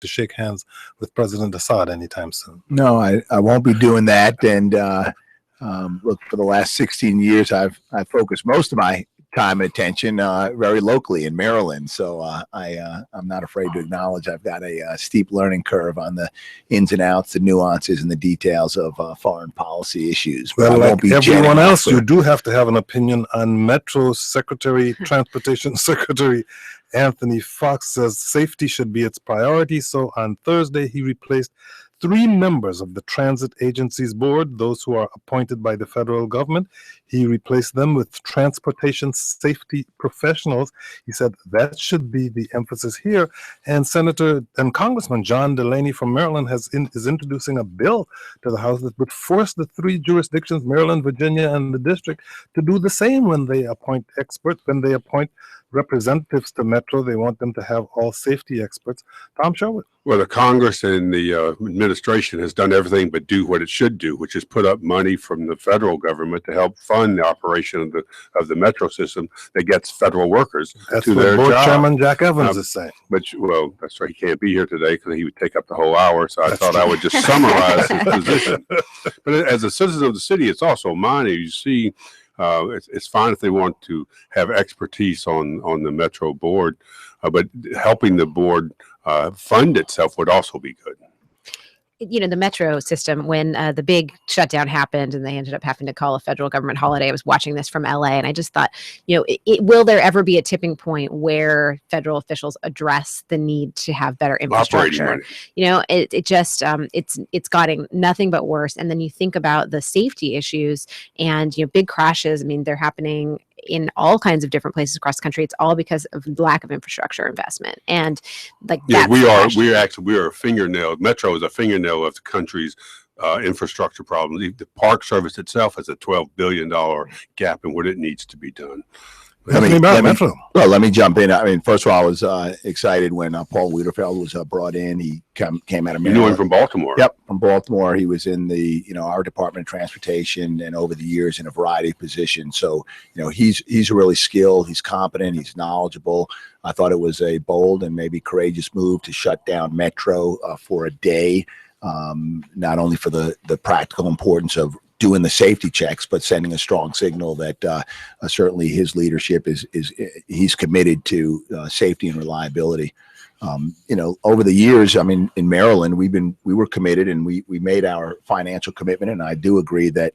to shake hands with President Assad anytime soon. No, I won't be doing that. And look, for the last 16 years, I've focused most of my time and attention very locally in Maryland. So I'm not afraid to acknowledge I've got a steep learning curve on the ins and outs, the nuances, and the details of foreign policy issues. Well, like everyone else, you do have to have an opinion on Metro Transportation Secretary Anthony Fox says safety should be its priority. So on Thursday, he replaced 3 members of the transit agency's board, those who are appointed by the federal government. He replaced them with transportation safety professionals. He said that should be the emphasis here. And Senator and Congressman John Delaney from Maryland is introducing a bill to the House that would force the 3 jurisdictions, Maryland, Virginia, and the district, to do the same when they appoint experts, when they appoint representatives to Metro. They want them to have all safety experts. Tom Sherwood. Well, the Congress and the administration has done everything but do what it should do, which is put up money from the federal government to help fund the operation of the Metro system that gets federal workers to their job. That's what Chairman Jack Evans is saying. But, well, that's right. He can't be here today because he would take up the whole hour. So I thought I would just summarize his position. But as a citizen of the city, it's also mine. You see, it's fine if they want to have expertise on the Metro board, but helping the board fund itself would also be good. You know, the Metro system, when the big shutdown happened and they ended up having to call a federal government holiday, I was watching this from LA and I just thought, you know, will there ever be a tipping point where federal officials address the need to have better infrastructure? You know, it's gotten nothing but worse. And then you think about the safety issues and, you know, big crashes. I mean, they're happening in all kinds of different places across the country. It's all because of lack of infrastructure investment. And like, yeah, we are a fingernail. Metro is a fingernail of the country's infrastructure problem. The Park Service itself has a $12 billion gap in what it needs to be done. Let me jump in. I mean, first of all, I was excited when Paul Wiederfeld was brought in. He came out of Maryland. You knew him from Baltimore. Yep, from Baltimore. He was in our Department of Transportation and over the years in a variety of positions. So, you know, he's really skilled. He's competent. He's knowledgeable. I thought it was a bold and maybe courageous move to shut down Metro for a day, not only for the practical importance of doing the safety checks, but sending a strong signal that certainly his leadership he's committed to safety and reliability. You know, over the years, I mean, in Maryland, we were committed and we made our financial commitment. And I do agree that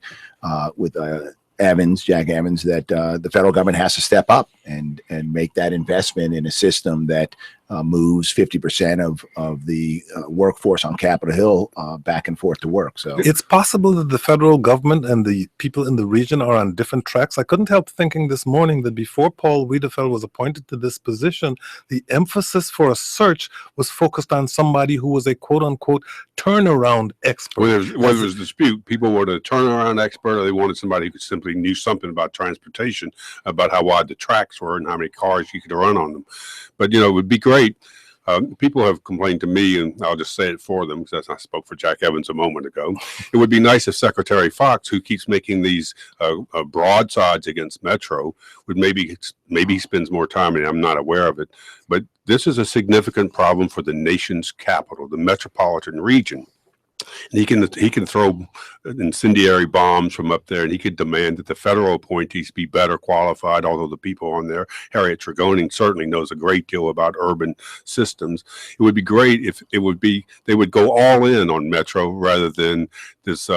with Jack Evans, that the federal government has to step up and make that investment in a system that moves 50% of the workforce on Capitol Hill back and forth to work. So it's possible that the federal government and the people in the region are on different tracks. I couldn't help thinking this morning that before Paul Wiederfeld was appointed to this position, the emphasis for a search was focused on somebody who was a quote-unquote turnaround expert. Whether there was dispute, people wanted a turnaround expert, or they wanted somebody who simply knew something about transportation, about how wide the tracks were and how many cars you could run on them. But, you know, it would be great. People have complained to me, and I'll just say it for them because I spoke for Jack Evans a moment ago. It would be nice if Secretary Fox, who keeps making these broadsides against Metro, would maybe he spends more time, and I'm not aware of it. But this is a significant problem for the nation's capital, the metropolitan region. And he can throw incendiary bombs from up there, and he could demand that the federal appointees be better qualified. Although the people on there, Harriet Tregoning certainly knows a great deal about urban systems. It would be great if they would go all in on Metro rather than this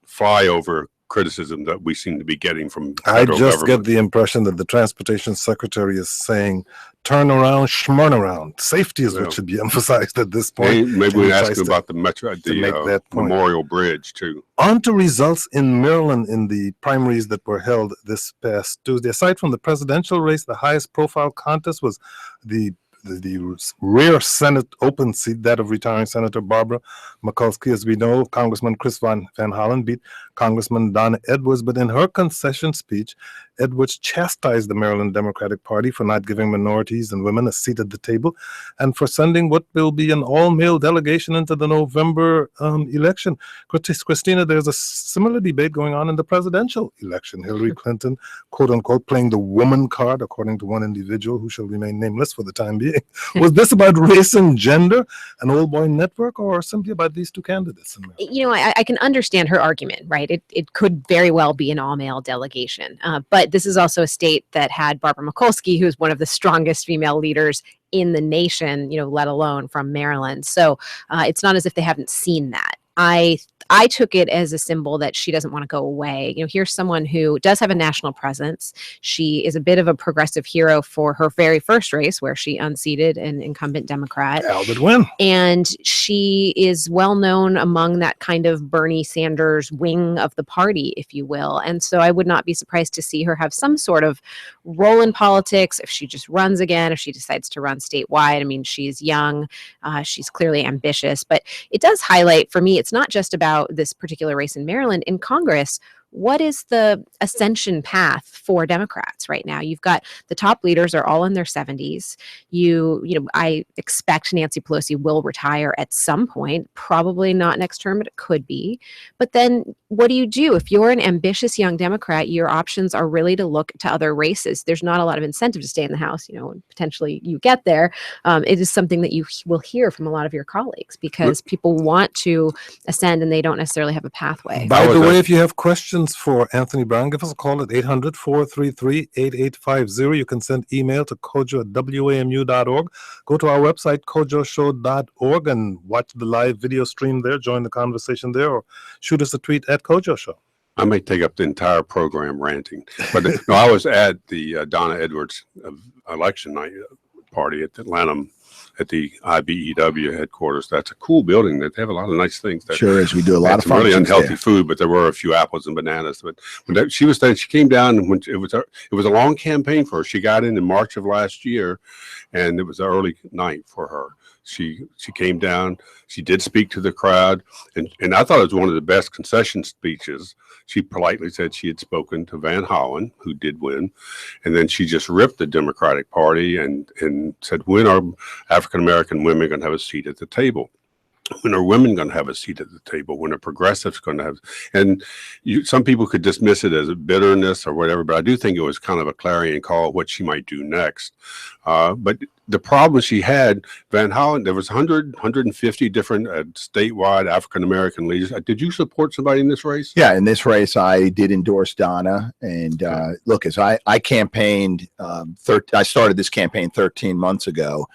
flyover criticism that we seem to be getting from federal government. Get the impression that the transportation secretary is saying, turn around, schmurn around. Safety is what should be emphasized at this point. Maybe we ask about the Metro, the Memorial Bridge too. On to results in Maryland in the primaries that were held this past Tuesday. Aside from the presidential race, the highest profile contest was the rare Senate open seat, that of retiring Senator Barbara Mikulski. As we know, Congressman Chris Van Hollen beat Congressman Donna Edwards, but in her concession speech, Edwards chastised the Maryland Democratic Party for not giving minorities and women a seat at the table and for sending what will be an all-male delegation into the November election. Christina, there's a similar debate going on in the presidential election. Hillary Clinton, quote unquote, playing the woman card, according to one individual who shall remain nameless for the time being. Was this about race and gender, an old boy network, or simply about these two candidates? I can understand her argument, right? It could very well be an all-male delegation. But this is also a state that had Barbara Mikulski, who's one of the strongest female leaders in the nation, let alone from Maryland. So it's not as if they haven't seen that. I took it as a symbol that she doesn't want to go away. Here's someone who does have a national presence. She is a bit of a progressive hero for her very first race, where she unseated an incumbent Democrat. Albert win. And she is well known among that kind of Bernie Sanders wing of the party, if you will. And so I would not be surprised to see her have some sort of role in politics if she just runs again, if she decides to run statewide. I mean, she's young. She's clearly ambitious. But it does highlight, for me, it's not just about this particular race in Maryland. In Congress, what is the ascension path for Democrats right now? You've got the top leaders are all in their 70s. I expect Nancy Pelosi will retire at some point, probably not next term, but it could be. But then what do you do? If you're an ambitious young Democrat, your options are really to look to other races. There's not a lot of incentive to stay in the House, and potentially you get there. It is something that you will hear from a lot of your colleagues because people want to ascend and they don't necessarily have a pathway. By the way, if you have questions for Anthony Brown, give us a call at 800-433-8850. You can send email to kojo@wamu.org. Go to our website, kojoshow.org, and watch the live video stream there. Join the conversation there, or shoot us a tweet at Kojo Show. I may take up the entire program ranting, but no, I was at the Donna Edwards election night party at Atlanta at the IBEW headquarters. That's a cool building. They have a lot of nice things. Sure is. We do a lot of really unhealthy there. food, but there were a few apples and bananas. But when she was there, she came down, and when it was a long campaign for her. She got in March of last year, and it was an early night for her. She came down. She did speak to the crowd, and I thought it was one of the best concession speeches. She politely said she had spoken to Van Hollen, who did win, and then she just ripped the Democratic Party and said, when are African American women going to have a seat at the table? When are women going to have a seat at the table? When are progressives going to have? And some people could dismiss it as a bitterness or whatever, but I do think it was kind of a clarion call of what she might do next. But the problem she had, Van Hollen, there was 150 different statewide African American leaders. Did you support somebody in this race? Yeah, in this race, I did endorse Donna. And look, as I campaigned, I started this campaign 13 months ago.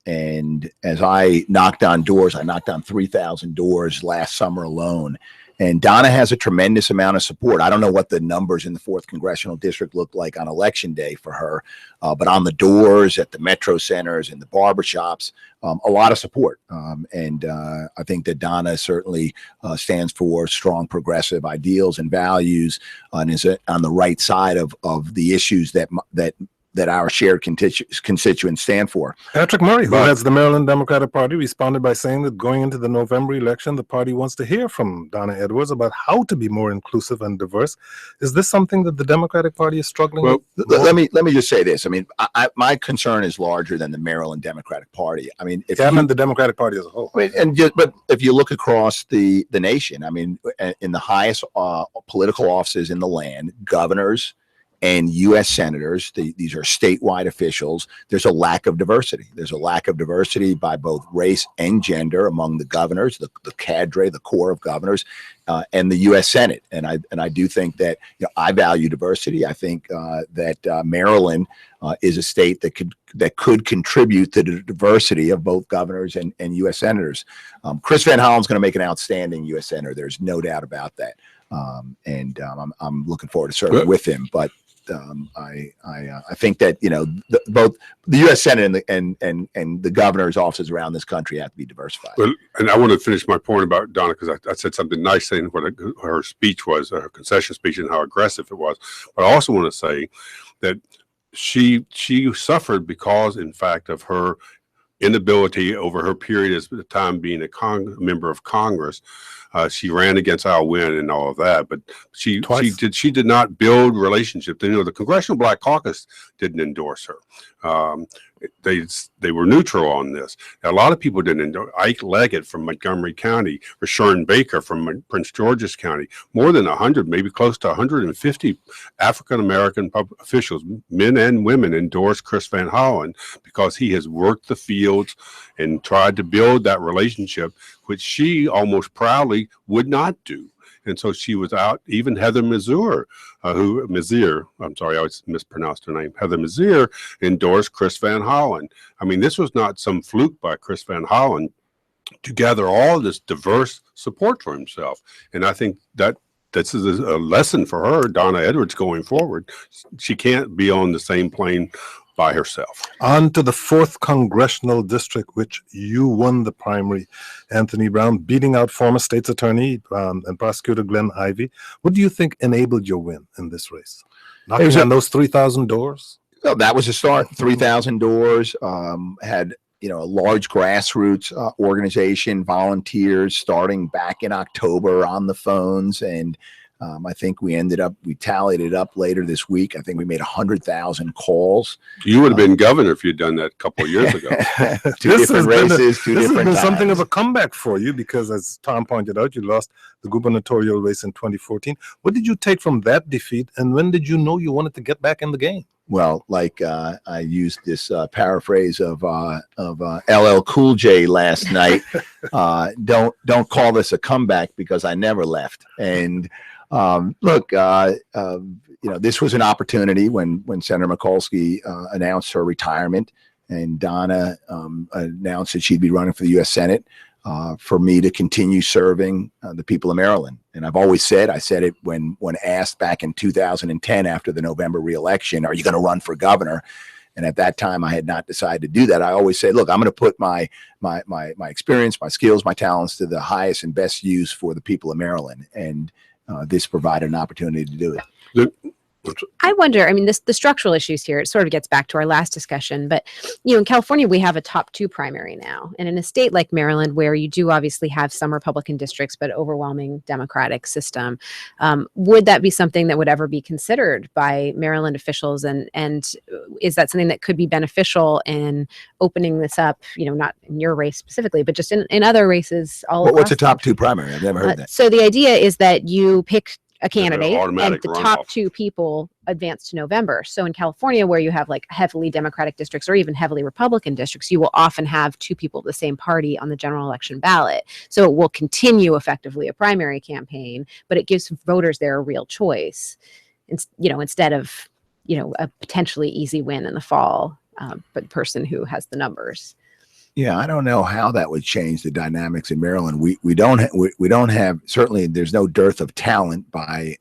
And as I knocked on doors, I knocked on 3,000 doors last summer alone. And Donna has a tremendous amount of support. I don't know what the numbers in the 4th Congressional District look like on Election Day for her, but on the doors, at the metro centers, in the barbershops, a lot of support. And I think that Donna certainly stands for strong progressive ideals and values and is on the right side of the issues that our shared constituents stand for. Patrick Murray, who heads the Maryland Democratic Party, responded by saying that going into the November election, the party wants to hear from Donna Edwards about how to be more inclusive and diverse. Is this something that the Democratic Party is struggling with? Let me just say this. I mean, my concern is larger than the Maryland Democratic Party. I mean, if you meant the Democratic Party as a whole. I mean, but if you look across the nation, I mean, in the highest political offices in the land, governors and U.S. senators, these are statewide officials, there's a lack of diversity. There's a lack of diversity by both race and gender among the governors, the cadre, the core of governors, and the U.S. Senate. And I do think that I value diversity. I think that Maryland is a state that could contribute to the diversity of both governors and U.S. senators. Chris Van Hollen's going to make an outstanding U.S. senator. There's no doubt about that. I'm looking forward to serving with him. But I think that both the U.S. Senate and the governor's offices around this country have to be diversified. Well, and I want to finish my point about Donna because I said something nice saying what her speech was, her concession speech, and how aggressive it was. But I also want to say that she suffered because, in fact, of her inability over her period as the time being a member of Congress She ran against Al Wynn and all of that, but she Twice. did not build relationships. You know, the Congressional Black Caucus didn't endorse her. They were neutral on this. Now, a lot of people didn't endorse. Ike Leggett from Montgomery County, or Sharon Baker from Prince George's County, more than 100, maybe close to 150 African American officials, men and women, endorsed Chris Van Hollen because he has worked the fields and tried to build that relationship, which she almost proudly would not do. And so she was out. Even Heather Mazier, I'm sorry, I always mispronounced her name. Heather Mazier endorsed Chris Van Hollen. I mean, this was not some fluke by Chris Van Hollen to gather all this diverse support for himself. And I think that this is a lesson for her, Donna Edwards, going forward. She can't be on the same plane by herself. On to the 4th Congressional District, which you won the primary, Anthony Brown, beating out former state's attorney and prosecutor Glenn Ivey. What do you think enabled your win in this race? Knocking on those 3,000 doors? Well, that was a start. 3,000 doors, had, you know, a large grassroots organization, volunteers starting back in October on the phones. And I think we tallied it up later this week. I think we made 100,000 calls. You would have been governor if you'd done that a couple of years ago. Two different races, two this different has been something times. of a comeback for you because, as Tom pointed out, you lost the gubernatorial race in 2014. What did you take from that defeat, and when did you know you wanted to get back in the game? Well, like I used this paraphrase of LL Cool J last night. Don't call this a comeback because I never left. And look, you know, this was an opportunity when Senator Mikulski announced her retirement, and Donna announced that she'd be running for the U.S. Senate, for me to continue serving the people of Maryland. And I've always said, I said it when asked back in 2010 after the November reelection, are you going to run for governor? And at that time, I had not decided to do that. I always said, look, I'm going to put my experience, my skills, my talents to the highest and best use for the people of Maryland. And this provided an opportunity to do it. I wonder, I mean, the structural issues here, it sort of gets back to our last discussion, but, you know, in California, we have a top 2 primary now. And in a state like Maryland, where you do obviously have some Republican districts, but overwhelming Democratic system, would that be something that would ever be considered by Maryland officials? And is that something that could be beneficial in opening this up, you know, not in your race specifically, but just in other races all across? What's a top 2 primary? I've never heard that. So the idea is that you pick a candidate and automatic the runoff. top 2 people advance to November. So in California, where you have like heavily Democratic districts or even heavily Republican districts, you will often have 2 people of the same party on the general election ballot. So it will continue effectively a primary campaign, but it gives voters their real choice, you know, instead of, you know, a potentially easy win in the fall, but person who has the numbers. Yeah, I don't know how that would change the dynamics in Maryland. We don't have, certainly there's no dearth of talent by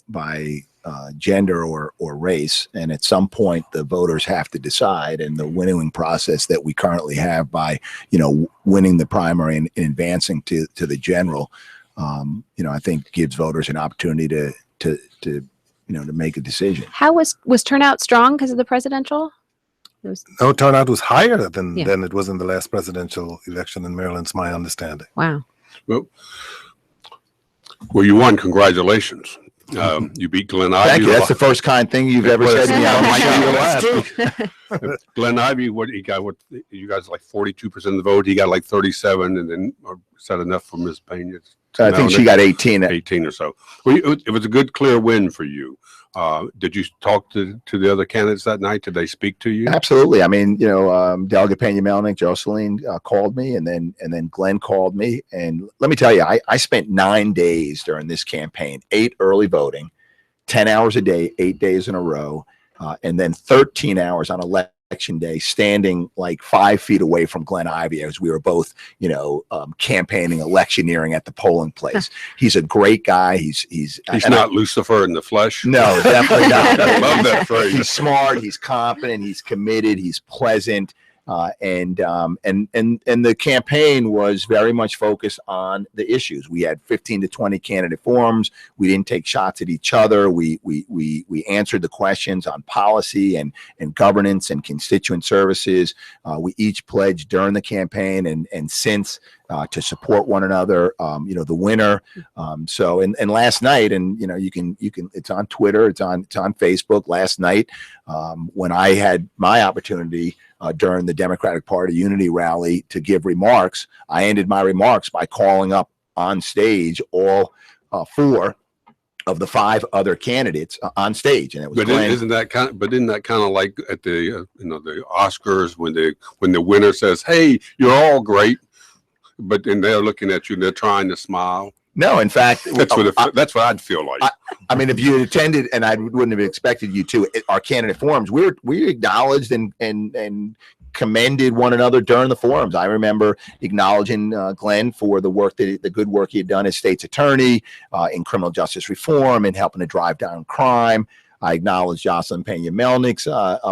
gender or race, and at some point the voters have to decide. And the winnowing process that we currently have by, you know, winning the primary and advancing to the general, you know, I think gives voters an opportunity to you know, to make a decision. How was turnout strong because of the presidential? No, turnout was higher than Yeah. it was in the last presidential election in Maryland, is my understanding. Wow. Well, you won. Congratulations. You beat Glenn Ivey. Thank you. That's the first kind thing you've ever said to me. I might be your That's last. Glenn Ivey, what he got? What you guys like 42% of the vote? He got like 37, and then is that enough for Ms. Pena? I think she got 18. 18 or so. Well, it was a good, clear win for you. Did you talk to the other candidates that night? Did they speak to you? Absolutely. I mean, you know, Delegate Pena-Melnick, Jocelyn called me, and then Glenn called me. And let me tell you, I spent 9 days during this campaign, 8 early voting, 10 hours a day, 8 days in a row, and then 13 hours on election day, standing like 5 feet away from Glenn Ivey as we were both, you know, campaigning, electioneering at the polling place. He's a great guy. He's not Lucifer in the flesh. No, definitely not. I love that phrase. He's smart. He's confident. He's committed. He's pleasant. And the campaign was very much focused on the issues. We had 15 to 20 candidate forums. We didn't take shots at each other. We answered the questions on policy and governance and constituent services. We each pledged during the campaign and since to support one another. The winner. So and last night, and you can it's on Twitter, it's on Facebook. Last night, when I had my opportunity during the Democratic Party Unity rally to give remarks, I ended my remarks by calling up on stage all 4 of the 5 other candidates on stage, and it was. But isn't that kind of like at the the Oscars when the winner says, "Hey, you're all great," but then they're looking at you and they're trying to smile. No, in fact, that's what I'd feel like. I mean, if you had attended, and I wouldn't have expected you to, our candidate forums, we acknowledged and commended one another during the forums. I remember acknowledging Glenn for the good work he had done as state's attorney in criminal justice reform and helping to drive down crime. I acknowledge Jocelyn Pena-Melnick's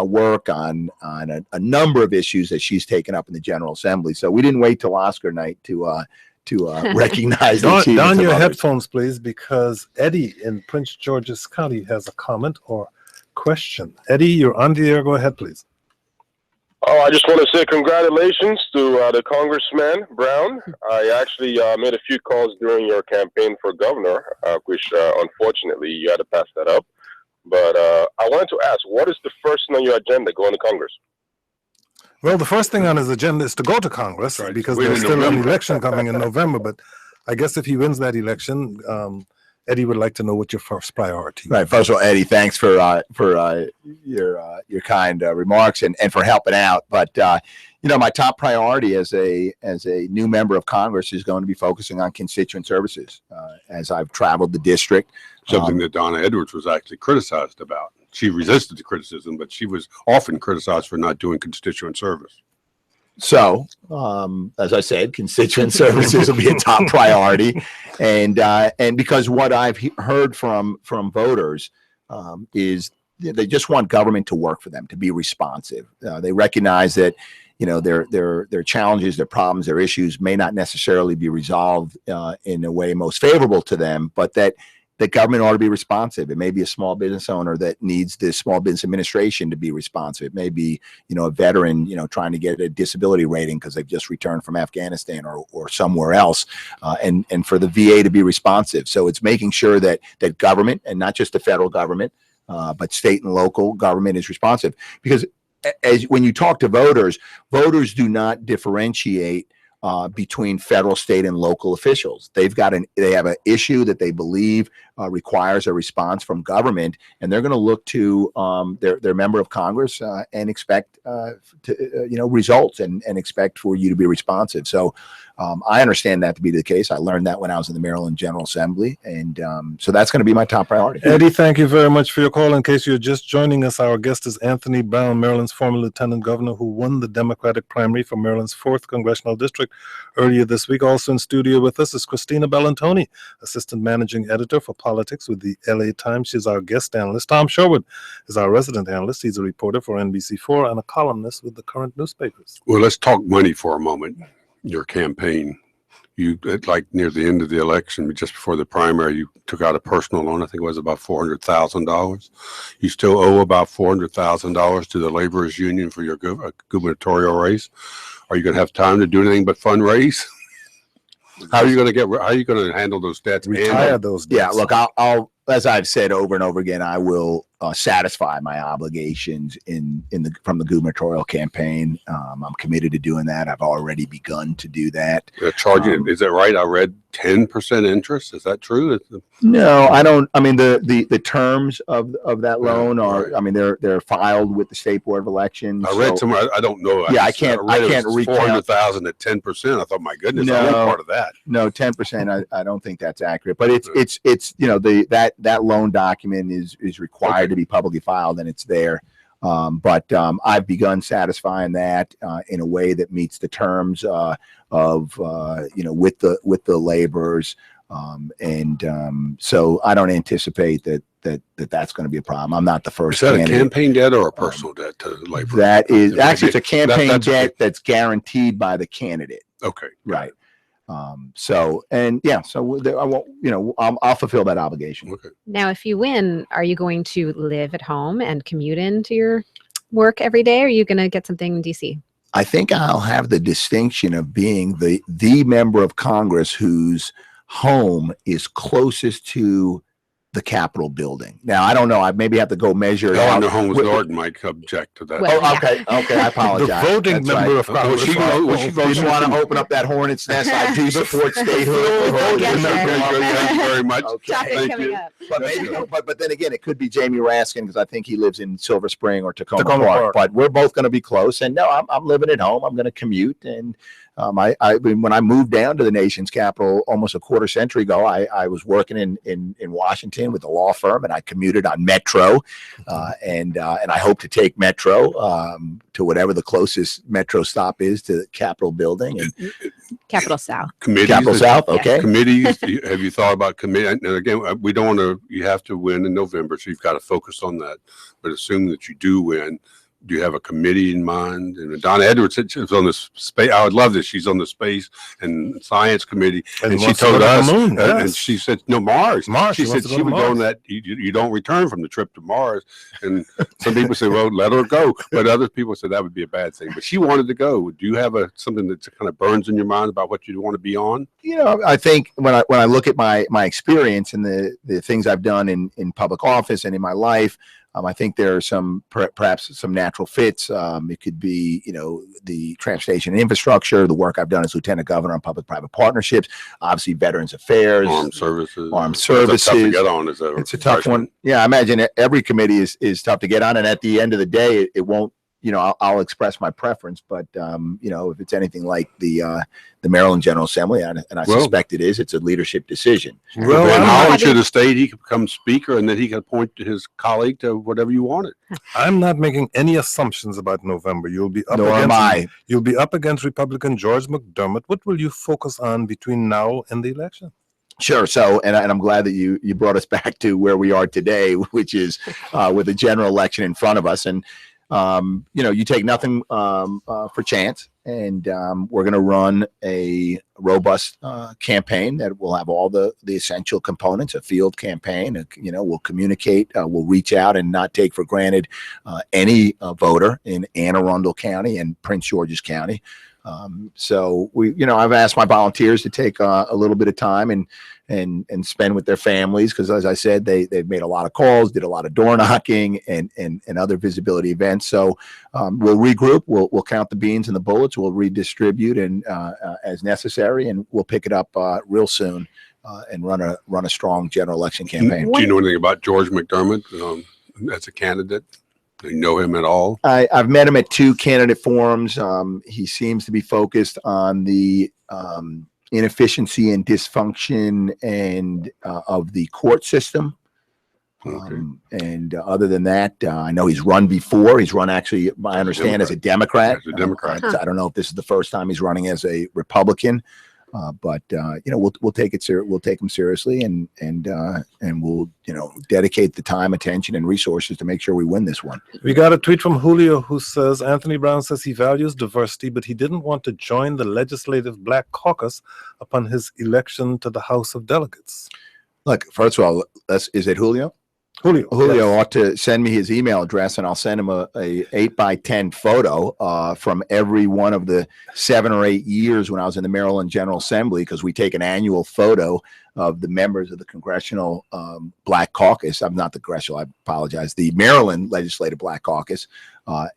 work on a number of issues that she's taken up in the General Assembly. So we didn't wait till Oscar night to recognize the achievements Don of your others. headphones, please, because Eddie in Prince George's County has a comment or question. Eddie, you're on the air. Go ahead, please. Oh, I just want to say congratulations to the Congressman Brown. I actually made a few calls during your campaign for governor, which unfortunately you had to pass that up. But I wanted to ask, what is the first thing on your agenda going to Congress? Well, the first thing on his agenda is to go to Congress, Right. because Win there's in still an November. election coming in November. But I guess if he wins that election, Eddie would like to know what your first priority is. Right. First of all, Eddie, thanks for your kind remarks and for helping out. But my top priority as a new member of Congress is going to be focusing on constituent services. As I've traveled the district, Something that Donna Edwards was actually criticized about. She resisted the criticism, but she was often criticized for not doing constituent service. So, as I said, constituent services will be a top priority, and because what I've heard from voters is they just want government to work for them, to be responsive. They recognize that their challenges, their problems, their issues may not necessarily be resolved in a way most favorable to them, but that government ought to be responsive. It may be a small business owner that needs the Small Business Administration to be responsive. It may be, a veteran, trying to get a disability rating because they've just returned from Afghanistan or somewhere else, and for the VA to be responsive. So it's making sure that government, and not just the federal government, but state and local government, is responsive. Because when you talk to voters do not differentiate between federal, state, and local officials. They have an issue that they believe requires a response from government, and they're going to look to their member of Congress and expect results and expect for you to be responsive. So I understand that to be the case. I learned that when I was in the Maryland General Assembly, and so that's going to be my top priority. Eddie, thank you very much for your call. In case you're just joining us, our guest is Anthony Brown, Maryland's former lieutenant governor who won the Democratic primary for Maryland's 4th congressional district earlier this week. Also in studio with us is Christina Bellantoni, assistant managing editor for politics with the LA Times. She's our guest analyst. Tom Sherwood is our resident analyst. He's a reporter for NBC4 and a columnist with the current newspapers. Well, let's talk money for a moment. Your campaign, like near the end of the election, just before the primary, you took out a personal loan. I think it was about $400,000. You still owe about $400,000 to the laborers union for your gubernatorial race. Are you going to have time to do anything but fundraise? How are you going to handle those debts? Retire those debts. Yeah, look, I'll as I've said over and over again, I will satisfy my obligations from the gubernatorial campaign. I'm committed to doing that. I've already begun to do that. Charging, is that right? I read 10% interest. Is that true? No, I don't. I mean, the terms of that loan are. Right. I mean, they're filed with the State Board of Elections. I read somewhere. I don't know. Yeah, I can't recount 400,000 at 10%. I thought, my goodness, I want part of that. No, 10%. I don't think that's accurate. But it's that loan document is required to be publicly filed, and it's there. But I've begun satisfying that in a way that meets the terms with the laborers, so I don't anticipate that's going to be a problem. I'm not the first. Is that a campaign debt or a personal debt to laborers? That is actually it's a campaign debt that's guaranteed by the candidate. Okay, right. So I won't. I'll fulfill that obligation. Okay. Now, if you win, are you going to live at home and commute into your work every day? Or are you going to get something in DC? I think I'll have the distinction of being the member of Congress whose home is closest to the Capitol building. Now, I don't know. I maybe have to go measure it out. Eleanor Holmes Norton might object to that. Well, Oh, okay. Okay. I apologize. The voting That's member right. of Congress. she Didn't want to open up that hornet's nest. I do support statehood. Yes, sir. Thank you very much. Okay. Topic Thank coming you. up. But maybe, but then again, it could be Jamie Raskin because I think he lives in Silver Spring or Tacoma Tacoma Park. Park. But we're both going to be close. And no, I'm living at home. I'm going to commute. And when I moved down to the nation's capital almost a quarter century ago, I was working in Washington with a law firm, and I commuted on Metro, and I hope to take Metro to whatever the closest Metro stop is to the Capitol building and Capitol South. Committees. Capitol South. Okay. Committees. Have you thought about committee? And again, we don't want to. You have to win in November, so you've got to focus on that. But assume that you do win. Do you have a committee in mind? And Donna Edwards said she was on this space. I would love this. She's on the space and science committee, and she wants to go told to the us, moon, and yes. she said, "No, Mars." Mars. She said wants to she to would go on Mars. that. You don't return from the trip to Mars. And some people say, "Well, let her go," but other people said that would be a bad thing. But she wanted to go. Do you have something that kind of burns in your mind about what you want to be on? You know, I think when I look at my experience and the things I've done in public office and in my life, I think there are some perhaps some natural fits. It could be, you know, the transportation and infrastructure, the work I've done as lieutenant governor on public-private partnerships, obviously Veterans Affairs, Armed services. Armed That's tough to services. get on. It's a tough one. Yeah, I imagine every committee is tough to get on, and at the end of the day, it won't. You know, I'll express my preference, but you know, if it's anything like the Maryland General Assembly, and I suspect it is, it's a leadership decision. Well, Van I'm Hollen not, should have stayed. He could become speaker, and then he could appoint his colleague to whatever you wanted. I'm not making any assumptions about November. You'll be up Nor am against I. You'll be up against Republican George McDermott. What will you focus on between now and the election? Sure. So, and I'm glad that you brought us back to where we are today, which is with the general election in front of us. And you know, you take nothing for chance, and we're going to run a robust campaign that will have all the essential components, a field campaign. You know, we'll communicate, we'll reach out and not take for granted any voter in Anne Arundel County and Prince George's County. So you know, I've asked my volunteers to take a little bit of time and spend with their families, because as I said, they've made a lot of calls, did a lot of door knocking and other visibility events. So we'll regroup, we'll count the beans and the bullets, we'll redistribute and as necessary, and we'll pick it up real soon and run a strong general election campaign. Do you know anything about George McDermott as a candidate? Do you know him at all? I've met him at 2 candidate forums. He seems to be focused on the inefficiency and dysfunction and of the court system. Okay. And other than that, I know he's run before. He's run, actually, I understand, as a Democrat. As a Democrat. I don't know if this is the first time he's running as a Republican. But you know, we'll take it we'll take him seriously, and we'll, you know, dedicate the time, attention, and resources to make sure we win this one. We got a tweet from Julio who says Anthony Brown says he values diversity, but he didn't want to join the legislative Black Caucus upon his election to the House of Delegates. Look, first of all, is it Julio? Julio yes. Ought to send me his email address, and I'll send him a 8x10 photo from every one of the 7 or 8 years when I was in the Maryland General Assembly, because we take an annual photo of the members of the Congressional Black Caucus. I'm not the Congressional, I apologize, the Maryland Legislative Black Caucus.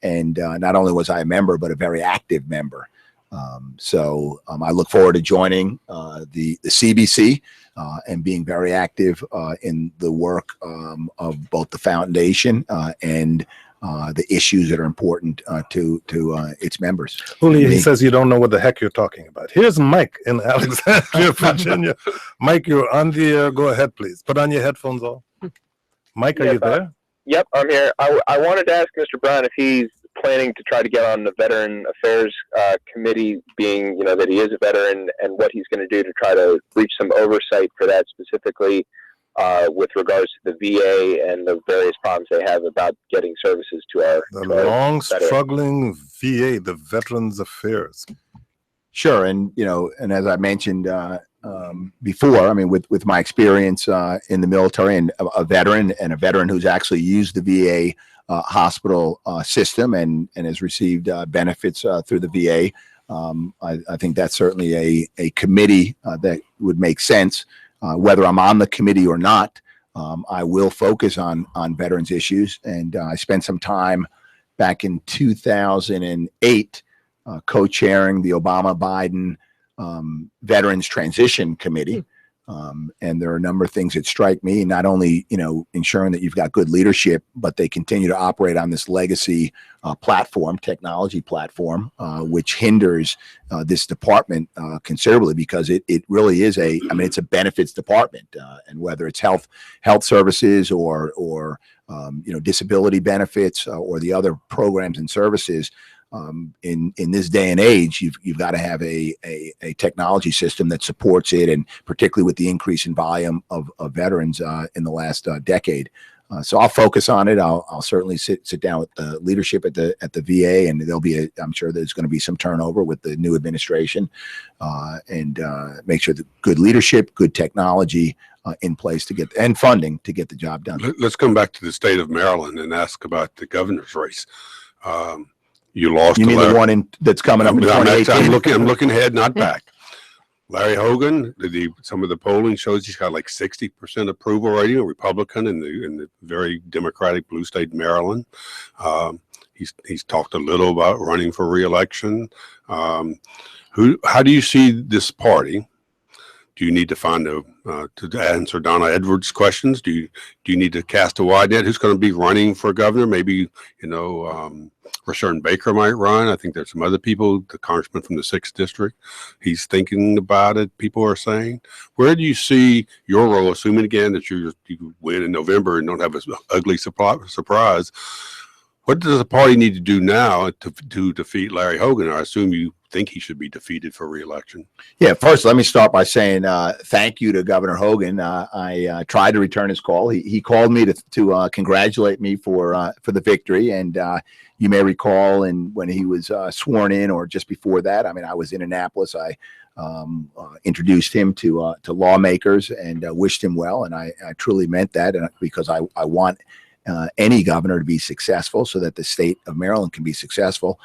And not only was I a member, but a very active member. So I look forward to joining the CBC and being very active in the work of both the foundation and the issues that are important to its members. Julio, he says you don't know what the heck you're talking about. Here's Mike in Alexandria, Virginia. Mike, you're on the air. Go ahead, please. Put on your headphones all. Mike, are you there? Yep, I'm here. I wanted to ask Mr. Brown if he's planning to try to get on the Veteran Affairs Committee, being, you know, that he is a veteran, and what he's going to do to try to reach some oversight for that, specifically with regards to the VA and the various problems they have about getting services to our long struggling VA, the Veterans Affairs. Sure, and you know, and as I mentioned before, I mean, with my experience in the military, and a veteran who's actually used the VA hospital system and has received benefits through the VA. I think that's certainly a committee that would make sense. Whether I'm on the committee or not, I will focus on veterans issues. And I spent some time back in 2008 co-chairing the Obama-Biden Veterans Transition Committee. And there are a number of things that strike me, not only, ensuring that you've got good leadership, but they continue to operate on this legacy technology platform, which hinders this department considerably, because it really is it's a benefits department, and whether it's health services or disability benefits or the other programs and services. In this day and age, you've got to have a technology system that supports it, and particularly with the increase in volume of veterans in the last decade. So I'll focus on it. I'll certainly sit down with the leadership at the VA, and I'm sure there's going to be some turnover with the new administration, and make sure that good leadership, good technology in place and funding to get the job done. Let's come back to the state of Maryland and ask about the governor's race. You lost. You mean the one that's coming up in 2018? I'm looking ahead, not back. Larry Hogan, some of the polling shows he's got like 60% approval rating, a Republican in the very Democratic blue state of Maryland. He's talked a little about running for re-election. How do you see this party? Do you need to find to answer Donna Edwards' questions? Do you need to cast a wide net? Who's going to be running for governor? Maybe, Rashawn Baker might run. I think there's some other people, the congressman from the 6th district. He's thinking about it, people are saying. Where do you see your role, assuming again that you win in November and don't have an ugly surprise? What does the party need to do now to defeat Larry Hogan? I assume you think he should be defeated for re-election. Yeah, first, let me start by saying thank you to Governor Hogan. I tried to return his call. He called me to congratulate me for the victory. And you may recall, when he was sworn in, or just before that, I was in Annapolis. I introduced him to lawmakers and wished him well. And I truly meant that, because I want any governor to be successful so that the state of Maryland can be successful.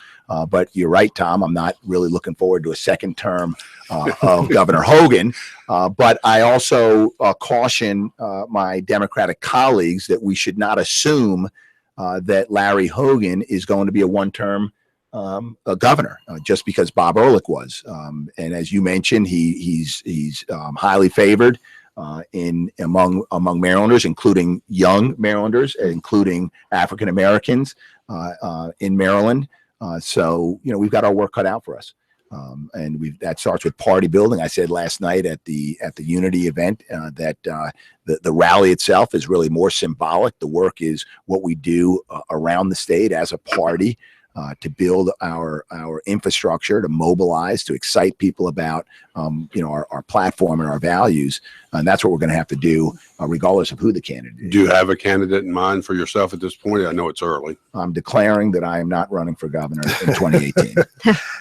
But you're right, Tom, I'm not really looking forward to a second term of Governor Hogan. But I also caution my Democratic colleagues that we should not assume that Larry Hogan is going to be a one-term governor, just because Bob Ehrlich was. And as you mentioned, he's highly favored among Marylanders, including young Marylanders, including African Americans in Maryland. So we've got our work cut out for us, and that starts with party building. I said last night at the Unity event that the rally itself is really more symbolic. The work is what we do around the state as a party. To build our infrastructure, to mobilize, to excite people about our platform and our values, and that's what we're going to have to do, regardless of who the candidate is. Do you have a candidate in mind for yourself at this point? I know it's early. I'm declaring that I am not running for governor in 2018.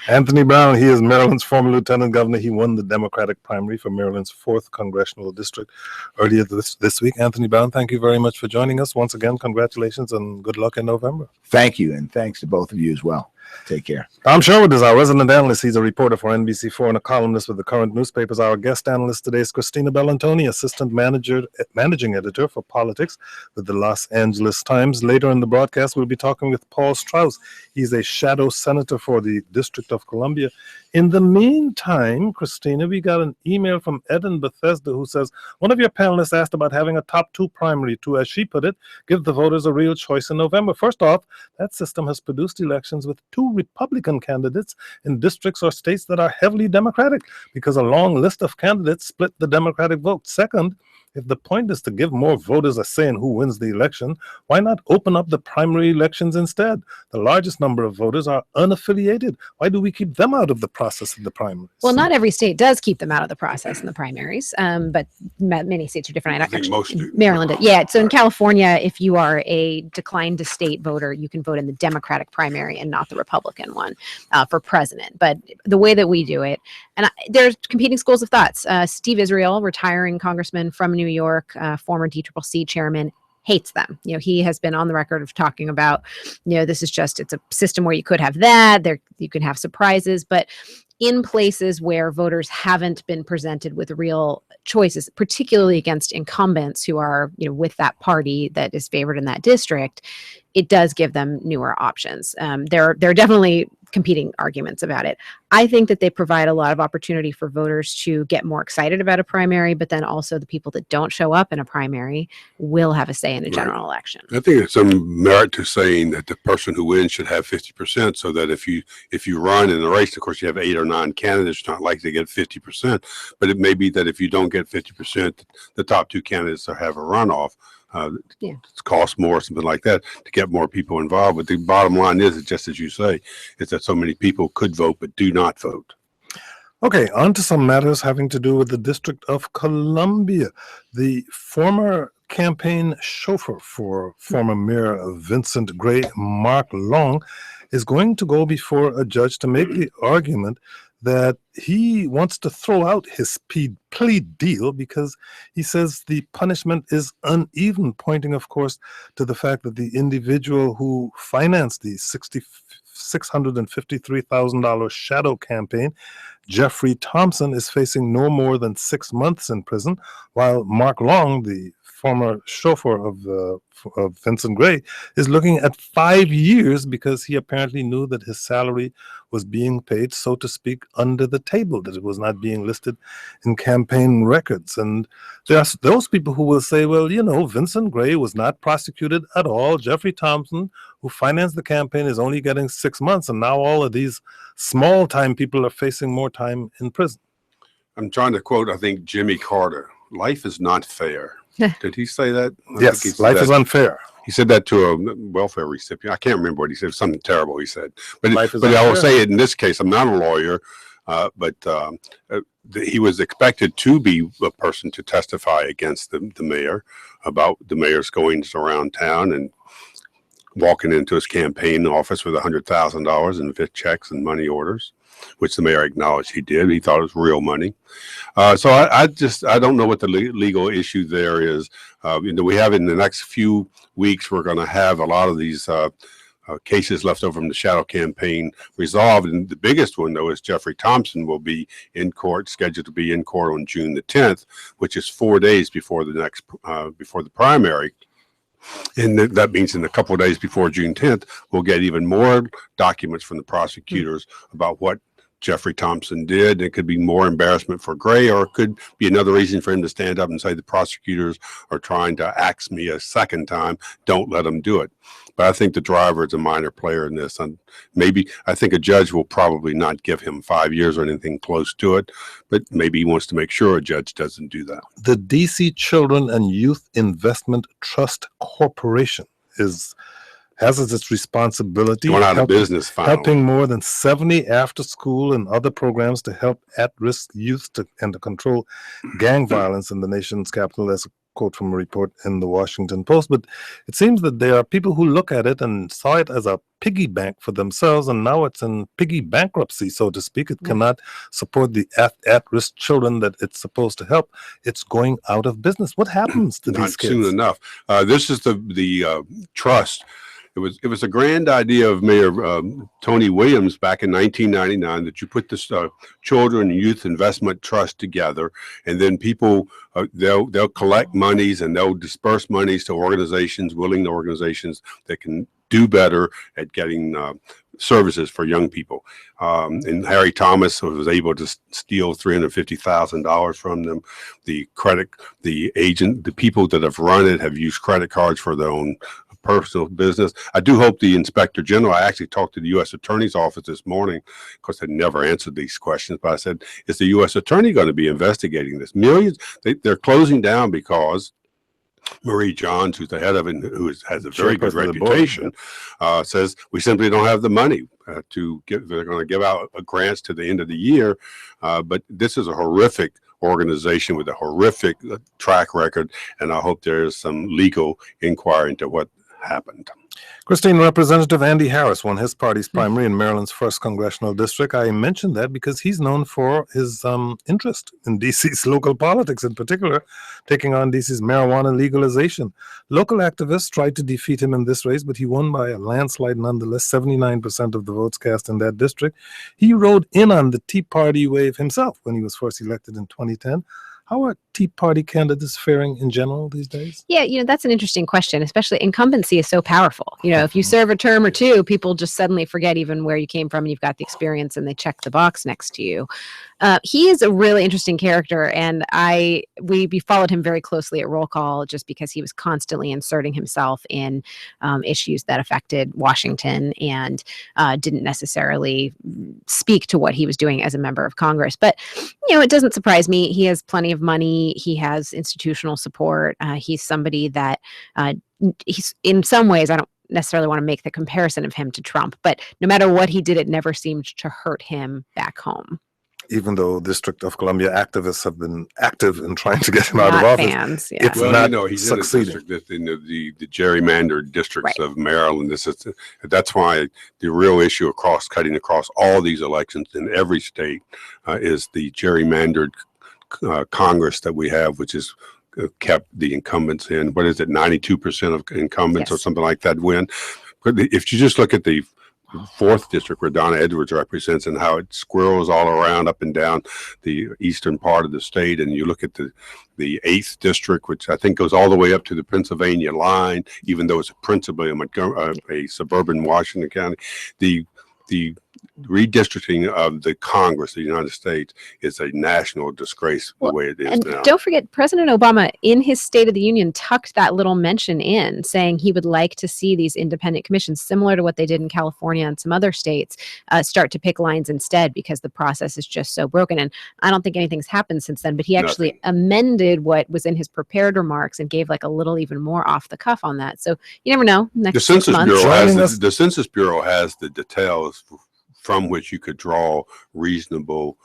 Anthony Brown, he is Maryland's former lieutenant governor. He won the Democratic primary for Maryland's 4th congressional district earlier this week. Anthony Brown, thank you very much for joining us. Once again, congratulations and good luck in November. Thank you, and thanks to both of you as well. Take care. Tom Sherwood is our resident analyst. He's a reporter for NBC4 and a columnist with the current newspapers. Our guest analyst today is Christina Bellantoni, assistant managing editor for politics with the Los Angeles Times. Later in the broadcast, we'll be talking with Paul Strauss. He's a shadow senator for the District of Columbia. In the meantime, Christina, we got an email from Eden Bethesda who says, one of your panelists asked about having a top 2 primary to, as she put it, give the voters a real choice in November. First off, that system has produced elections with 2 Republican candidates in districts or states that are heavily Democratic, because a long list of candidates split the Democratic vote. Second, if the point is to give more voters a say in who wins the election, why not open up the primary elections instead? The largest number of voters are unaffiliated. Why do we keep them out of the process of the primaries? Well, not every state does keep them out of the process in the primaries, but many states are different. I think most do. Maryland did. Yeah. So in California, if you are a declined to state voter, you can vote in the Democratic primary and not the Republican one for president. But the way that we do it, and there's competing schools of thoughts. Steve Israel, retiring congressman from New York, former DCCC chairman, hates them. He has been on the record of talking about, this is just, it's a system where you could have that, you can have surprises, but in places where voters haven't been presented with real choices, particularly against incumbents who are, with that party that is favored in that district, it does give them newer options. There are definitely competing arguments about it. I think that they provide a lot of opportunity for voters to get more excited about a primary, but then also the people that don't show up in a primary will have a say in a general election. I think there's some merit to saying that the person who wins should have 50%, so that if you run in the race, of course you have 8 or 9 candidates, you're not likely to get 50%, but it may be that if you don't get 50%, the top 2 candidates have a runoff. It costs more, something like that, to get more people involved. But the bottom line is just as you say, is that so many people could vote but do not vote. Okay, on to some matters having to do with the District of Columbia. The former campaign chauffeur for former Mayor Vincent Gray, Mark Long, is going to go before a judge to make the argument that he wants to throw out his plea deal because he says the punishment is uneven, pointing, of course, to the fact that the individual who financed the $653,000 shadow campaign, Jeffrey Thompson, is facing no more than 6 months in prison, while Mark Long, the former chauffeur of Vincent Gray, is looking at 5 years because he apparently knew that his salary was being paid, so to speak, under the table, that it was not being listed in campaign records. And there are those people who will say, well, Vincent Gray was not prosecuted at all. Jeffrey Thompson, who financed the campaign, is only getting 6 months, and now all of these small-time people are facing more time in prison. I'm trying to quote, I think, Jimmy Carter. Life is not fair. Did he say that? Yes, life is unfair. He said that to a welfare recipient. I can't remember what he said. Something terrible he said. But I will say it in this case. I'm not a lawyer, but he was expected to be a person to testify against the mayor about the mayor's goings around town and walking into his campaign office with $100,000 in VIT checks and money orders, which the mayor acknowledged he did. He thought it was real money. So I don't know what the legal issue there is. We have in the next few weeks, we're going to have a lot of these cases left over from the shadow campaign resolved. And the biggest one, though, is Jeffrey Thompson will be in court, scheduled to be in court on June the 10th, which is 4 days before before the primary. And that means in a couple of days before June 10th, we'll get even more documents from the prosecutors about what Jeffrey Thompson did. It could be more embarrassment for Gray, or it could be another reason for him to stand up and say the prosecutors are trying to axe me a second time. Don't let them do it. But I think the driver is a minor player in this. And I think a judge will probably not give him 5 years or anything close to it, but maybe he wants to make sure a judge doesn't do that. The DC Children and Youth Investment Trust Corporation has as its responsibility going out of business finally, helping more than 70 after-school and other programs to help at-risk youth and to control gang violence in the nation's capital. That's a quote from a report in the Washington Post. But it seems that there are people who look at it and saw it as a piggy bank for themselves, and now it's in piggy bankruptcy, so to speak. It cannot support the at-risk children that it's supposed to help. It's going out of business. What happens to these kids? Not soon enough. This is the trust. It was a grand idea of Mayor Tony Williams back in 1999 that you put this Children and Youth Investment Trust together, and then people they'll collect monies and they'll disperse monies to willing organizations that can do better at getting services for young people. And Harry Thomas was able to steal $350,000 from them. The people that have run it have used credit cards for their own personal business. I do hope the Inspector General, I actually talked to the U.S. Attorney's Office this morning. Of course, they never answered these questions, but I said, is the U.S. Attorney going to be investigating this? Millions, they're closing down because Marie Johns, who's the head of it, who has a very good reputation, says we simply don't have the money to give. They're going to give out grants to the end of the year, but this is a horrific organization with a horrific track record, and I hope there is some legal inquiry into what happened. Christine, Representative Andy Harris won his party's primary in Maryland's 1st congressional district. I mentioned that because he's known for his interest in D.C.'s local politics, in particular, taking on D.C.'s marijuana legalization. Local activists tried to defeat him in this race, but he won by a landslide nonetheless, 79% of the votes cast in that district. He rode in on the Tea Party wave himself when he was first elected in 2010. How are Tea Party candidates faring in general these days? Yeah, that's an interesting question, especially incumbency is so powerful. If you serve a term or two, people just suddenly forget even where you came from and you've got the experience and they check the box next to you. He is a really interesting character, and we followed him very closely at Roll Call just because he was constantly inserting himself in issues that affected Washington and didn't necessarily speak to what he was doing as a member of Congress. But it doesn't surprise me. He has plenty of money. He has institutional support. He's somebody that he's in some ways. I don't necessarily want to make the comparison of him to Trump, but no matter what he did, it never seemed to hurt him back home. Even though District of Columbia activists have been active in trying to get him out of Not office, fans, yeah. it's Well, not he's succeeding. in a district in the gerrymandered districts Right. of Maryland. That's why the real issue cutting across all these elections in every state is the gerrymandered Congress that we have, which is kept the incumbents in. What is it? 92% of incumbents or Yes. something like that win. But if you just look at the 4th district where Donna Edwards represents and how it squirrels all around up and down the eastern part of the state, and you look at the 8th district, which I think goes all the way up to the Pennsylvania line, even though it's principally a suburban Washington County, the redistricting of the Congress of the United States is a national disgrace the way it is And now. don't forget, President Obama, in his State of the Union, tucked that little mention in, saying he would like to see these independent commissions, similar to what they did in California and some other states, start to pick lines instead because the process is just so broken. And I don't think anything's happened since then, but he actually amended what was in his prepared remarks and gave like a little even more off the cuff on that. So you never know. The Next 6 Census months. Bureau Joining has us- the Census Bureau has the details from which you could draw reasonable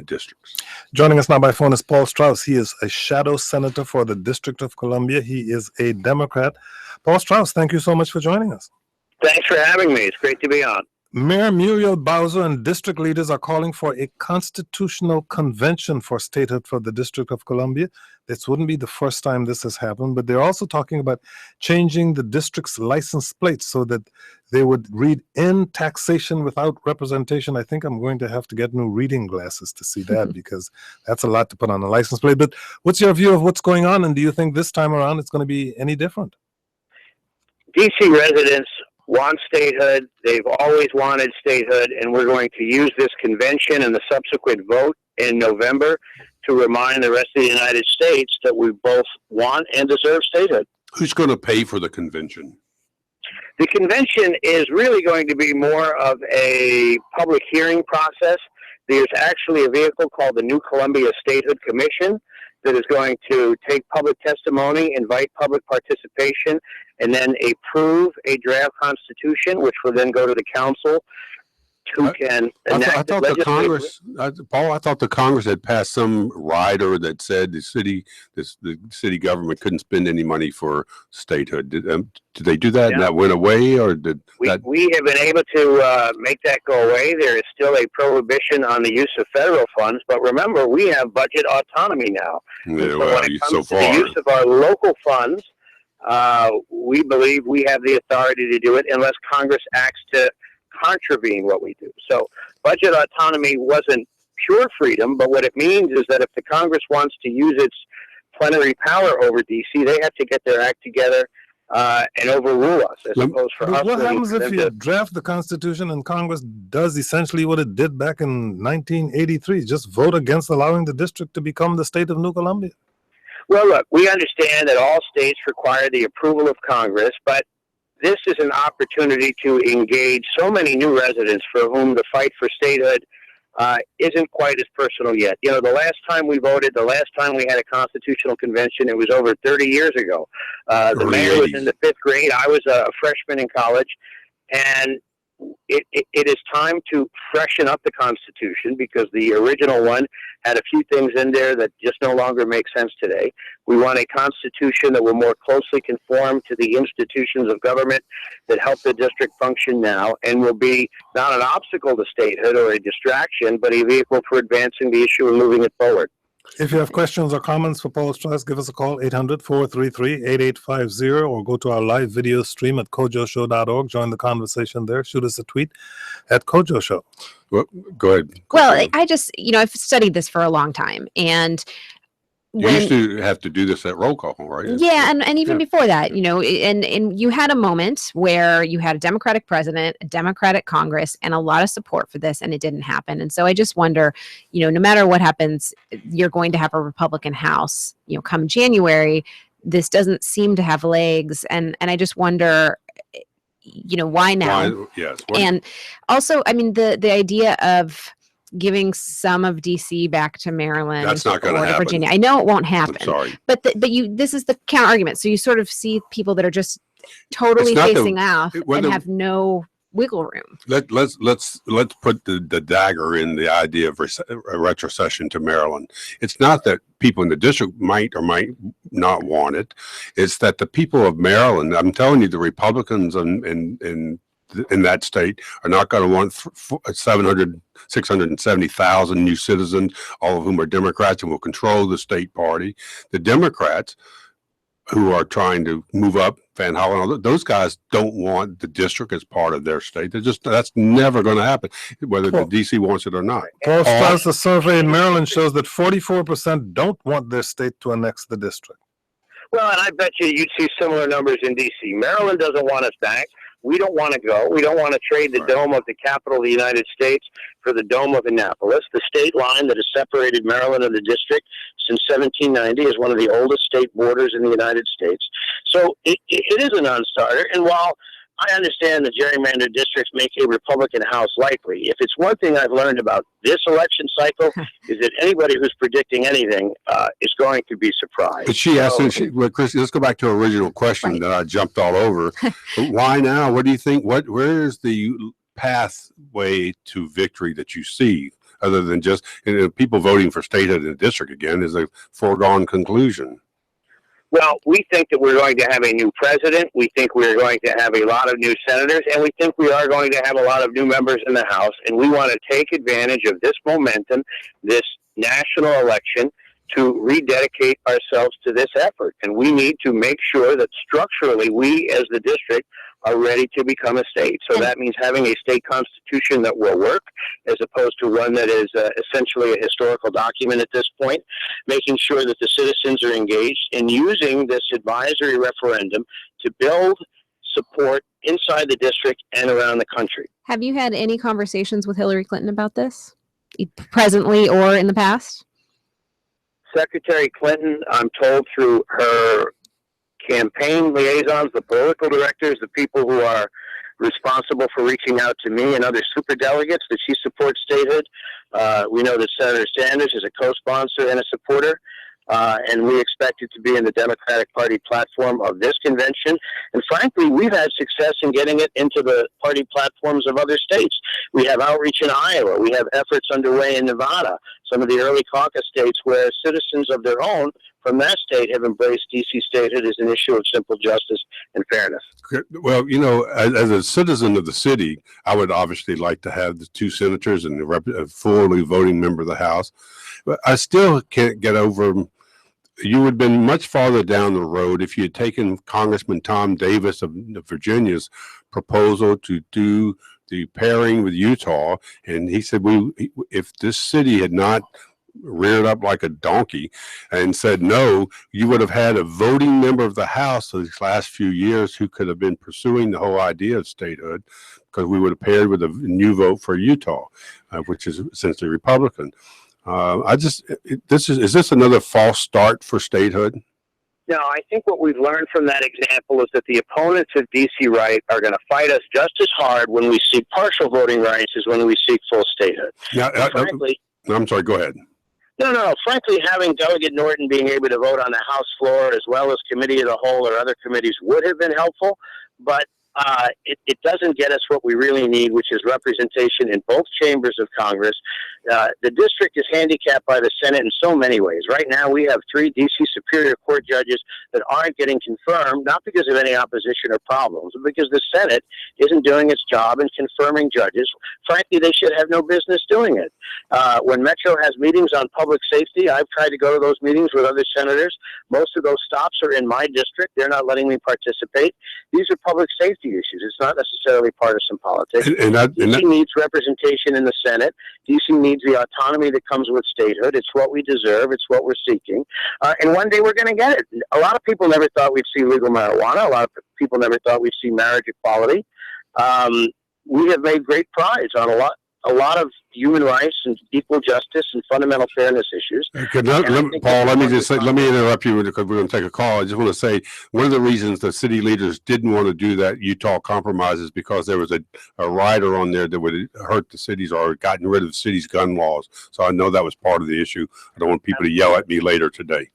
districts. Joining us now by phone is Paul Strauss. He is a shadow senator for the District of Columbia. He is a Democrat. Paul Strauss, thank you so much for joining us. Thanks for having me. It's great to be on. Mayor Muriel Bowser and district leaders are calling for a constitutional convention for statehood for the District of Columbia. This wouldn't be the first time this has happened, but they're also talking about changing the district's license plates so that they would read in taxation without representation. I think I'm going to have to get new reading glasses to see that because that's a lot to put on a license plate. But what's your view of what's going on, and do you think this time around it's going to be any different? DC residents want statehood. They've always wanted statehood, and we're going to use this convention and the subsequent vote in November to remind the rest of the United States that we both want and deserve statehood. Who's going to pay for the convention? The convention is really going to be more of a public hearing process. There's actually a vehicle called the New Columbia Statehood Commission that is going to take public testimony, invite public participation, and then approve a draft constitution, which will then go to the council who can I enact thought it the Congress, Paul. I thought the Congress had passed some rider that said the city government couldn't spend any money for statehood. Did they do that? Yeah. And that went away, or did that? We have been able to make that go away. There is still a prohibition on the use of federal funds, but remember, we have budget autonomy now. Yeah, So well, when it comes so to the far. use of our local funds, we believe we have the authority to do it unless Congress acts to contravene what we do. So budget autonomy wasn't pure freedom, but what it means is that if the Congress wants to use its plenary power over DC, they have to get their act together and overrule us, as opposed for But us. what waiting happens for if them you to- draft the Constitution and Congress does essentially what it did back in 1983, just vote against allowing the district to become the state of New Columbia? Well, look, we understand that all states require the approval of Congress, but this is an opportunity to engage so many new residents for whom the fight for statehood isn't quite as personal yet. You know, the last time we voted, the last time we had a constitutional convention, it was over 30 years ago. The Early mayor was 80s. in the 5th grade. I was a freshman in college. And it is time to freshen up the Constitution, because the original one had a few things in there that just no longer make sense today. We want a Constitution that will more closely conform to the institutions of government that help the district function now, and will be not an obstacle to statehood or a distraction, but a vehicle for advancing the issue and moving it forward. If you have questions or comments for Paul Strauss, give us a call, 800-433-8850, or go to our live video stream at kojoshow.org. Join the conversation there. Shoot us a tweet at Kojo Show. Well, go ahead. Well, I just, I've studied this for a long time, and You used to have to do this at roll call, right? Yeah, and even before that, and you had a moment where you had a Democratic president, a Democratic Congress, and a lot of support for this, and it didn't happen. And so I just wonder, no matter what happens, you're going to have a Republican House, come January. This doesn't seem to have legs, and I just wonder, why now? Why? Yes. And also, the idea of giving some of DC back to Maryland, That's not going to happen. Virginia. I know it won't happen. I'm sorry. But this is the counter argument. So you sort of see people that are just totally It's not facing off and have no wiggle room. Let's put the dagger in the idea of a retrocession to Maryland. It's not that people in the district might or might not want it. It's that the people of Maryland, I'm telling you, the Republicans in that state are not going to want 670,000 new citizens, all of whom are Democrats and will control the state party. The Democrats, who are trying to move up Van Hollen, those guys don't want the district as part of their state. That's never going to happen, whether the DC wants it or not. Paul Strauss, a survey in Maryland shows that 44% don't want their state to annex the district. Well, and I bet you'd see similar numbers in D.C. Maryland doesn't want us back. We don't want to go. We don't want to trade the dome of the capital of the United States for the dome of Annapolis. The state line that has separated Maryland and the district since 1790 is one of the oldest state borders in the United States. So it is a non-starter. And while I understand the gerrymandered districts make a Republican House likely, if it's one thing I've learned about this election cycle is that anybody who's predicting anything is going to be surprised. But she asked, Chris, let's go back to her original question that I jumped all over. Why now? What do you think? Where is the pathway to victory that you see, other than just people voting for statehood in the district again is a foregone conclusion? Well, we think that we're going to have a new president. We think we're going to have a lot of new senators, and we think we are going to have a lot of new members in the House. And we want to take advantage of this momentum, this national election, to rededicate ourselves to this effort. And we need to make sure that structurally we, as the district, are ready to become a state. So that means having a state constitution that will work, as opposed to one that is essentially a historical document at this point, making sure that the citizens are engaged in using this advisory referendum to build support inside the district and around the country. Have you had any conversations with Hillary Clinton about this, presently or in the past? Secretary Clinton, I'm told through her campaign liaisons, the political directors, the people who are responsible for reaching out to me and other superdelegates, that she supports statehood. We know that Senator Sanders is a co-sponsor and a supporter, and we expect it to be in the Democratic Party platform of this convention. And frankly, we've had success in getting it into the party platforms of other states. We have outreach in Iowa. We have efforts underway in Nevada, some of the early caucus states where citizens of their own from that state have embraced D.C. statehood as an issue of simple justice and fairness. Well, as a citizen of the city, I would obviously like to have the two senators and a fully voting member of the House. But I still can't get over, you would have been much farther down the road if you had taken Congressman Tom Davis of Virginia's proposal to do the pairing with Utah. And he said, if this city had not reared up like a donkey and said no, you would have had a voting member of the House these last few years who could have been pursuing the whole idea of statehood, because we would have paired with a new vote for Utah, which is essentially Republican. Is this another false start for statehood? No, I think what we've learned from that example is that the opponents of D.C. right are going to fight us just as hard when we seek partial voting rights as when we seek full statehood. Frankly, I'm sorry, go ahead. No. Frankly, having Delegate Norton being able to vote on the House floor as well as committee of the whole or other committees would have been helpful. But it doesn't get us what we really need, which is representation in both chambers of Congress. The district is handicapped by the Senate in so many ways. Right now, we have 3 D.C. Superior Court judges that aren't getting confirmed, not because of any opposition or problems, but because the Senate isn't doing its job in confirming judges. Frankly, they should have no business doing it. When Metro has meetings on public safety, I've tried to go to those meetings with other senators. Most of those stops are in my district. They're not letting me participate. These are public safety issues. It's not necessarily partisan politics. DC needs representation in the Senate. DC needs the autonomy that comes with statehood. It's what we deserve. It's what we're seeking. And one day we're going to get it. A lot of people never thought we'd see legal marijuana. A lot of people never thought we'd see marriage equality. We have made great strides on a lot of human rights and equal justice and fundamental fairness issues. Paul, let me interrupt you because we're going to take a call. I just want to say one of the reasons the city leaders didn't want to do that Utah compromise is because there was a rider on there that would hurt the cities or gotten rid of the city's gun laws. So I know that was part of the issue. I don't want people to yell at me later today.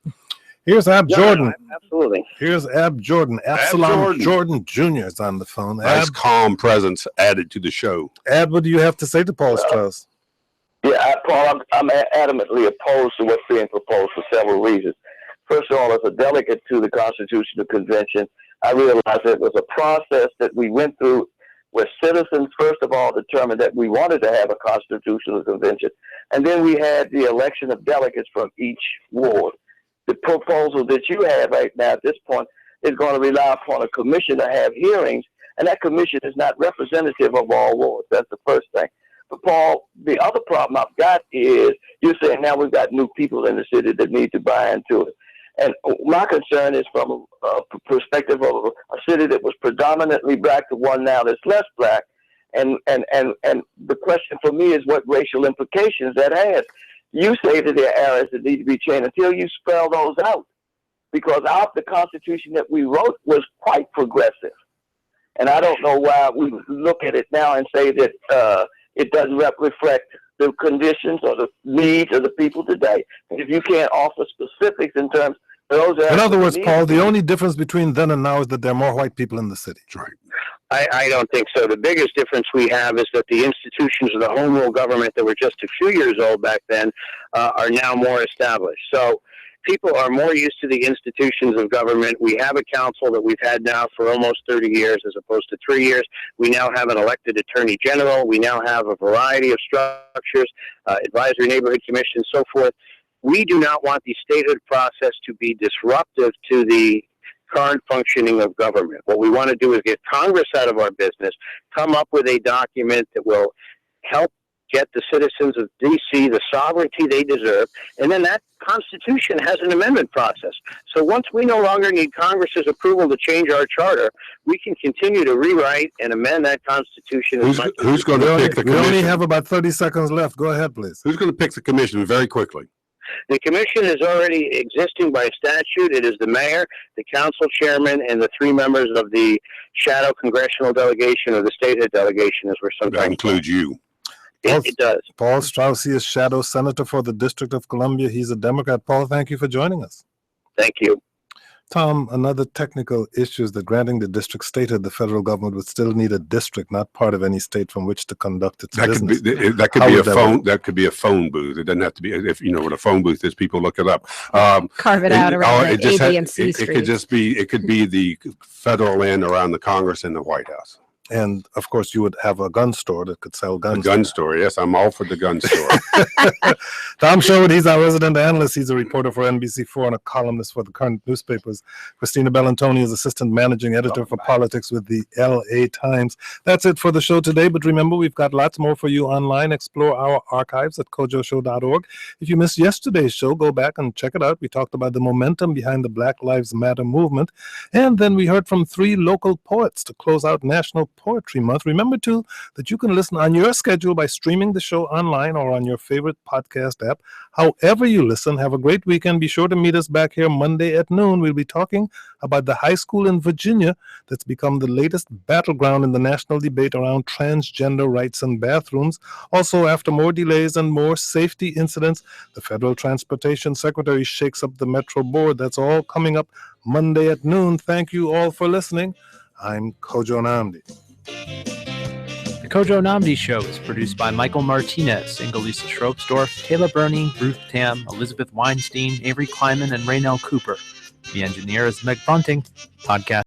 Here's Ab Jordan. Absolutely. Here's Ab Jordan. Absalom Jordan Jr. is on the phone. Nice calm presence added to the show. Ab, what do you have to say to Paul Strauss? Yeah, Paul, I'm adamantly opposed to what's being proposed for several reasons. First of all, as a delegate to the Constitutional Convention, I realized it was a process that we went through where citizens, first of all, determined that we wanted to have a Constitutional Convention, and then we had the election of delegates from each ward. The proposal that you have right now at this point is going to rely upon a commission to have hearings, and that commission is not representative of all wards. That's the first thing. But, Paul, the other problem I've got is you're saying now we've got new people in the city that need to buy into it. And my concern is from a perspective of a city that was predominantly black to one now that's less black. And the question for me is what racial implications that has. You say that there are areas that need to be changed until you spell those out. Because the Constitution that we wrote was quite progressive. And I don't know why we look at it now and say that it doesn't reflect the conditions or the needs of the people today. And if you can't offer specifics in terms of those areas. In other words, Paul, the only difference between then and now is that there are more white people in the city. That's right. I don't think so. The biggest difference we have is that the institutions of the home rule government that were just a few years old back then are now more established. So people are more used to the institutions of government. We have a council that we've had now for almost 30 years as opposed to 3 years. We now have an elected attorney general. We now have a variety of structures, advisory neighborhood commission, so forth. We do not want the statehood process to be disruptive to the current functioning of government. What we want to do is get Congress out of our business, come up with a document that will help get the citizens of D.C. the sovereignty they deserve, and then that Constitution has an amendment process. So once we no longer need Congress's approval to change our charter, we can continue to rewrite and amend that Constitution. Who's going to pick the commission? We only have about 30 seconds left. Go ahead, please. Who's going to pick the commission very quickly? The commission is already existing by statute. It is the mayor, the council chairman, and the 3 members of the shadow congressional delegation or the statehood delegation, as we're sometimes. That includes you. It does. Paul Strauss, he is shadow senator for the District of Columbia. He's a Democrat. Paul, thank you for joining us. Thank you. Tom, another technical issue is that granting the district statehood, the federal government would still need a district, not part of any state from which to conduct its business. That could be a phone. That could be a phone booth. It doesn't have to be. If you know what a phone booth is, people look it up. Carve it out around the A, B, and C street. It could just be. It could be the federal land around the Congress and the White House. And of course, you would have a gun store that could sell guns. A gun store, yes, I'm all for the gun store. Tom Sherwood, he's our resident analyst. He's a reporter for NBC4 and a columnist for the current newspapers. Christina Bellantoni is assistant managing editor for politics with the LA Times. That's it for the show today. But remember, we've got lots more for you online. Explore our archives at kojoshow.org. If you missed yesterday's show, go back and check it out. We talked about the momentum behind the Black Lives Matter movement. And then we heard from 3 local poets to close out National Poetry Month. Remember too that you can listen on your schedule by streaming the show online or on your favorite podcast app. However you listen, have a great weekend. Be sure to meet us back here Monday at noon. We'll be talking about the high school in Virginia that's become the latest battleground in the national debate around transgender rights and bathrooms. Also, after more delays and more safety incidents, the Federal Transportation Secretary shakes up the Metro Board. That's all coming up Monday at noon. Thank you all for listening. I'm Kojo Namdi. The Kojo Namdi Show is produced by Michael Martinez, Ingelisa Schropsdorf, Taylor Burney, Ruth Tam, Elizabeth Weinstein, Avery Kleiman, and Raynell Cooper. The engineer is Meg Bunting. Podcast